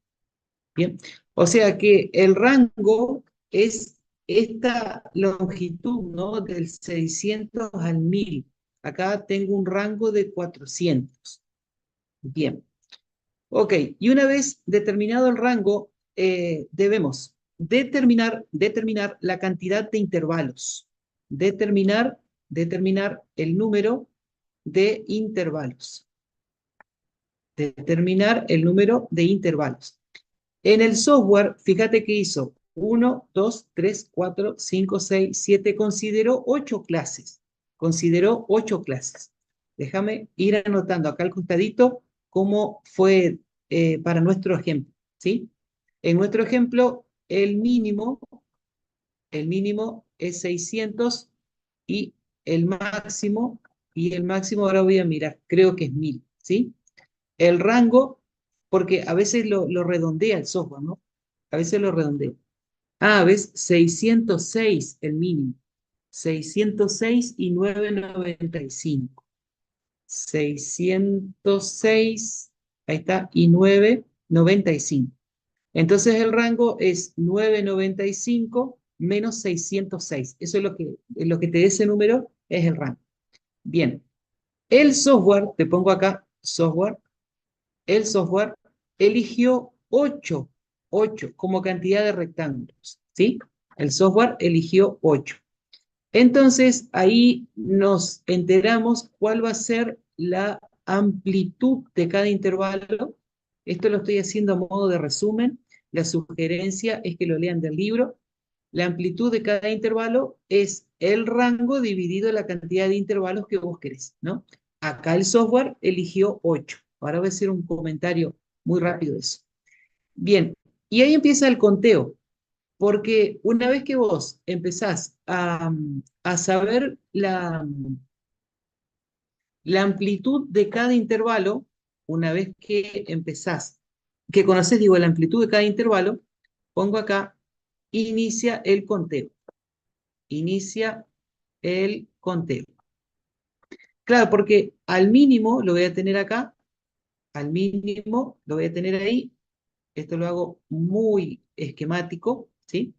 Bien, o sea que el rango es esta longitud, ¿no? Del 600 al 1000. Acá tengo un rango de 400. Bien, ok, y una vez determinado el rango, debemos determinar la cantidad de intervalos, determinar el número de intervalos, determinar el número de intervalos. En el software, fíjate que hizo 1, 2, 3, 4, 5, 6, 7, consideró 8 clases. Consideró 8 clases. Déjame ir anotando acá al costadito cómo fue para nuestro ejemplo, ¿sí? En nuestro ejemplo, el mínimo es 600 y y el máximo ahora voy a mirar, creo que es 1000, ¿sí? El rango porque a veces lo redondea el software, ¿no? A veces lo redondea. Ah, ¿ves? 606 el mínimo. 606 y 995. 606, ahí está, y 995. Entonces el rango es 995 menos 606. Eso es lo que te dé ese número, es el rango. Bien, el software, te pongo acá, software, el software eligió 8 como cantidad de rectángulos, ¿sí? El software eligió 8. Entonces, ahí nos enteramos cuál va a ser la amplitud de cada intervalo. Esto lo estoy haciendo a modo de resumen. La sugerencia es que lo lean del libro. La amplitud de cada intervalo es el rango dividido la cantidad de intervalos que vos querés, ¿no? Acá el software eligió 8. Ahora voy a hacer un comentario muy rápido de eso. Bien, y ahí empieza el conteo. Porque una vez que vos empezás a saber la amplitud de cada intervalo, una vez que empezás, que conoces, digo, la amplitud de cada intervalo, pongo acá, inicia el conteo. Inicia el conteo. Claro, porque al mínimo lo voy a tener acá, al mínimo lo voy a tener ahí, esto lo hago muy esquemático, ¿sí?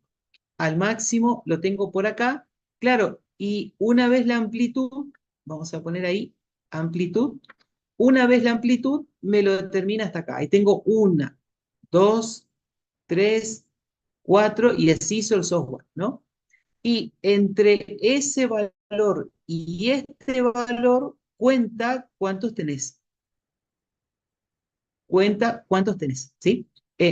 Al máximo lo tengo por acá, claro, y una vez la amplitud, vamos a poner ahí amplitud, una vez la amplitud me lo determina hasta acá. Ahí tengo 1, 2, 3, 4 y así hizo el software, ¿no? Y entre ese valor y este valor cuenta cuántos tenés. Cuenta cuántos tenés, ¿sí?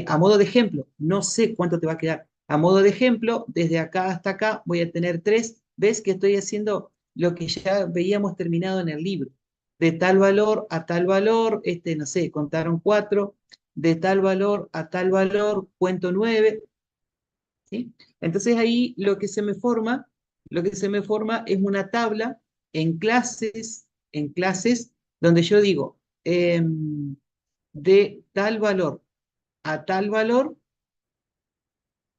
A modo de ejemplo, no sé cuánto te va a quedar. A modo de ejemplo, desde acá hasta acá voy a tener 3. ¿Ves que estoy haciendo lo que ya veíamos terminado en el libro? De tal valor a tal valor, no sé, contaron 4. De tal valor a tal valor, cuento 9. ¿Sí? Entonces ahí lo que se me forma es una tabla en clases donde yo digo, de tal valor a tal valor,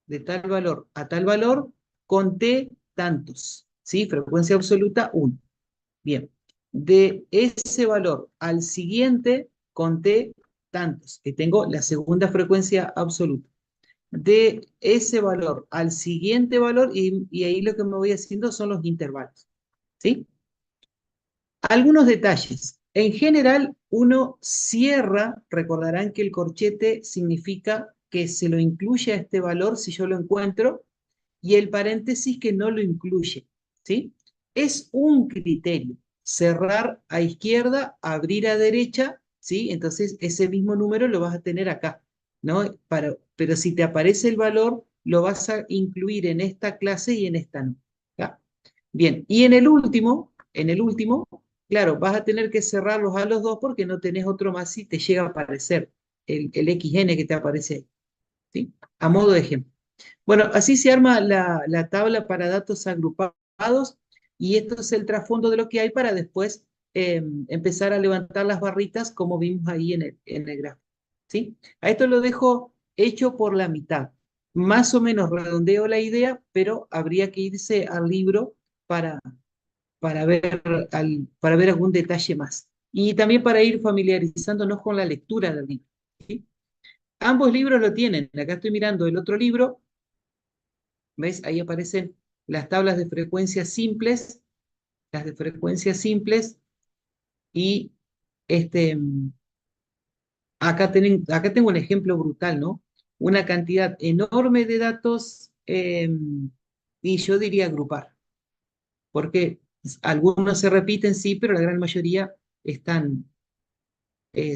de tal valor a tal valor, conté tantos, ¿sí? Frecuencia absoluta 1. Bien, de ese valor al siguiente, conté tantos, que tengo la segunda frecuencia absoluta. De ese valor al siguiente valor, y ahí lo que me voy haciendo son los intervalos, ¿sí? Algunos detalles. En general, uno cierra, recordarán que el corchete significa que se lo incluye a este valor si yo lo encuentro, y el paréntesis que no lo incluye, ¿sí? Es un criterio. Cerrar a izquierda, abrir a derecha, ¿sí? Entonces ese mismo número lo vas a tener acá, ¿no? Pero si te aparece el valor, lo vas a incluir en esta clase y en esta no. ¿Ya? Bien, y en el último, claro, vas a tener que cerrarlos a los dos porque no tenés otro más si te llega a aparecer el XN que te aparece ahí, ¿sí? A modo de ejemplo. Bueno, así se arma la tabla para datos agrupados y esto es el trasfondo de lo que hay para después empezar a levantar las barritas como vimos ahí en el gráfico, ¿sí? A esto lo dejo hecho por la mitad. Más o menos redondeo la idea, pero habría que irse al libro para, para ver algún detalle más. Y también para ir familiarizándonos con la lectura del libro, ¿sí? Ambos libros lo tienen. Acá estoy mirando el otro libro. ¿Ves? Ahí aparecen las tablas de frecuencias simples, las de frecuencias simples, y este, acá tengo un ejemplo brutal, ¿no? Una cantidad enorme de datos, y yo diría agrupar, porque algunos se repiten, sí, pero la gran mayoría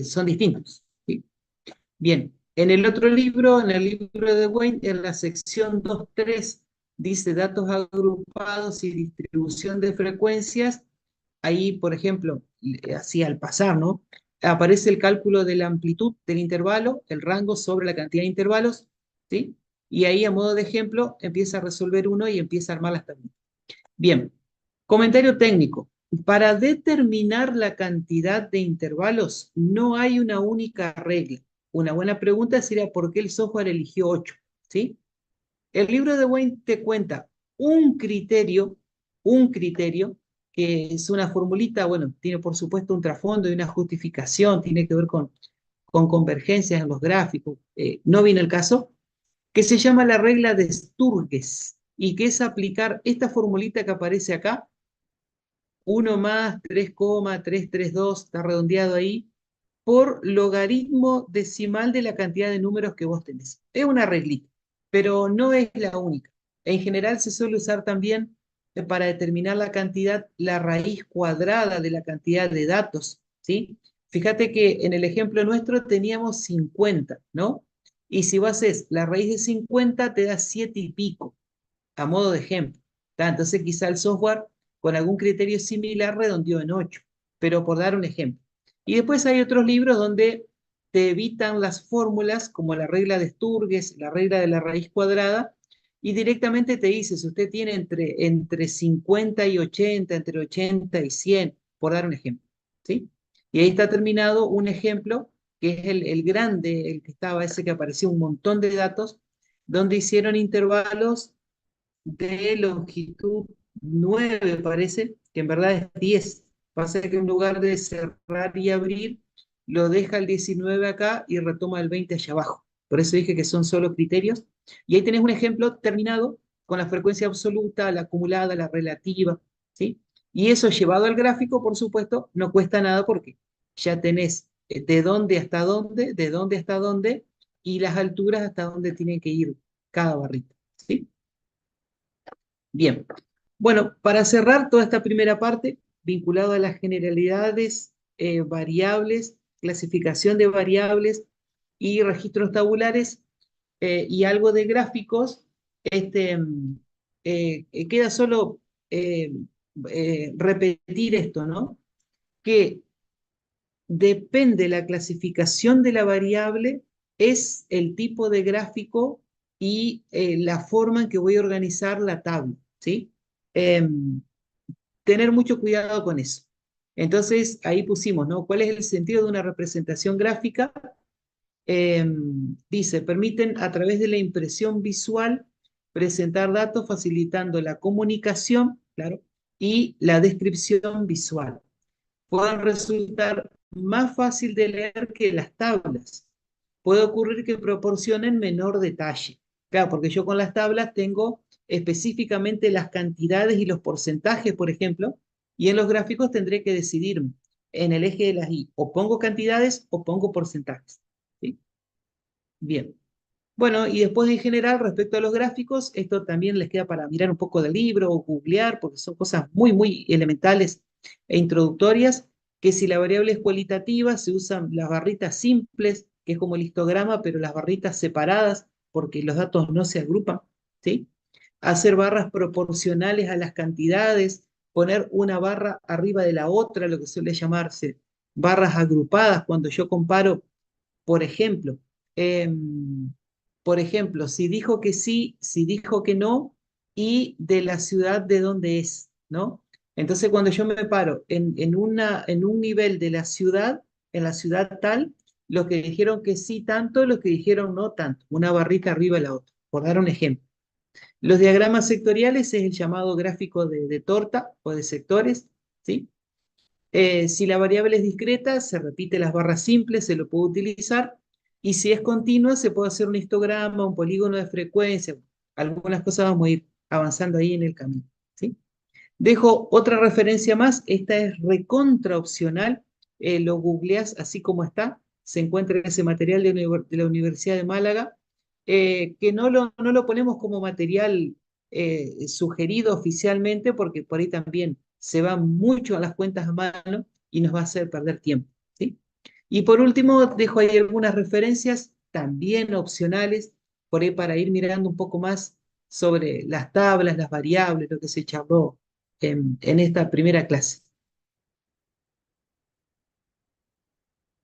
son distintos, ¿sí? Bien, en el otro libro, en el libro de Wayne, en la sección 2.3, dice datos agrupados y distribución de frecuencias. Ahí, por ejemplo, así al pasar, ¿no? Aparece el cálculo de la amplitud del intervalo, el rango sobre la cantidad de intervalos, ¿sí? Y ahí, a modo de ejemplo, empieza a resolver uno y empieza a armar las tablitas. Bien, comentario técnico. Para determinar la cantidad de intervalos no hay una única regla. una buena pregunta sería ¿por qué el software eligió 8? ¿Sí? El libro de Wayne te cuenta un criterio, que es una formulita, bueno, tiene por supuesto un trasfondo y una justificación, tiene que ver con convergencias en los gráficos, no viene el caso, que se llama la regla de Sturges, y que es aplicar esta formulita que aparece acá, 1 más 3,332, está redondeado ahí, por logaritmo decimal de la cantidad de números que vos tenés. Es una reglita, pero no es la única. En general se suele usar también para determinar la cantidad, la raíz cuadrada de la cantidad de datos, ¿sí? Fíjate que en el ejemplo nuestro teníamos 50, ¿no? Y si vos haces la raíz de 50 te da 7 y pico, a modo de ejemplo. ¿Tá? Entonces quizá el software con algún criterio similar redondeó en 8, pero por dar un ejemplo. Y después hay otros libros donde te evitan las fórmulas, como la regla de Sturges, la regla de la raíz cuadrada, y directamente te dice, si usted tiene entre 50 y 80, entre 80 y 100, por dar un ejemplo. ¿Sí? Y ahí está terminado un ejemplo, que es el grande, el que estaba, ese que apareció un montón de datos, donde hicieron intervalos de longitud 9 parece, que en verdad es 10. Pasa que en lugar de cerrar y abrir, lo deja el 19 acá y retoma el 20 allá abajo. Por eso dije que son solo criterios. Y ahí tenés un ejemplo terminado con la frecuencia absoluta, la acumulada, la relativa, ¿sí? Y eso llevado al gráfico, por supuesto, no cuesta nada porque ya tenés de dónde hasta dónde, y las alturas hasta dónde tiene que ir cada barrita, ¿sí? Bien, bueno, para cerrar toda esta primera parte, vinculado a las generalidades, variables, clasificación de variables y registros tabulares, y algo de gráficos, queda solo eh, repetir esto, ¿no? Que depende la clasificación de la variable, es el tipo de gráfico y la forma en que voy a organizar la tabla, ¿sí? Em, Tener mucho cuidado con eso. Entonces, ahí pusimos, ¿no? ¿Cuál es el sentido de una representación gráfica? Dice, permiten a través de la impresión visual presentar datos facilitando la comunicación, claro, y la descripción visual. Pueden resultar más fácil de leer que las tablas. Puede ocurrir que proporcionen menor detalle. Claro, porque yo con las tablas tengo específicamente las cantidades y los porcentajes, por ejemplo, y en los gráficos tendré que decidirme en el eje de las Y, o pongo cantidades o pongo porcentajes. ¿Sí? Bien. Bueno, y después en general, respecto a los gráficos, esto también les queda para mirar un poco del libro o googlear, porque son cosas muy, muy elementales e introductorias, que si la variable es cualitativa, se usan las barritas simples, que es como el histograma, pero las barritas separadas, porque los datos no se agrupan, ¿sí? Hacer barras proporcionales a las cantidades, poner una barra arriba de la otra, lo que suele llamarse barras agrupadas, cuando yo comparo, por ejemplo, em, si dijo que sí, si dijo que no, y de la ciudad de donde es, ¿no? Entonces, cuando yo me paro en un nivel de la ciudad, en la ciudad tal, los que dijeron que sí tanto, los que dijeron no tanto, una barrita arriba de la otra, por dar un ejemplo. Los diagramas sectoriales es el llamado gráfico de torta o de sectores, ¿sí? Si la variable es discreta, se repite las barras simples, se lo puede utilizar. Y si es continua, se puede hacer un histograma, un polígono de frecuencia. Algunas cosas vamos a ir avanzando ahí en el camino, ¿sí? Dejo otra referencia más. Esta es recontra opcional. Lo googleás así como está. Se encuentra en ese material de la Universidad de Málaga, que no lo ponemos como material sugerido oficialmente porque por ahí también se va mucho a las cuentas a mano y nos va a hacer perder tiempo, ¿sí? Y por último, dejo ahí algunas referencias también opcionales, por ahí para ir mirando un poco más sobre las tablas, las variables, lo que se charló en esta primera clase.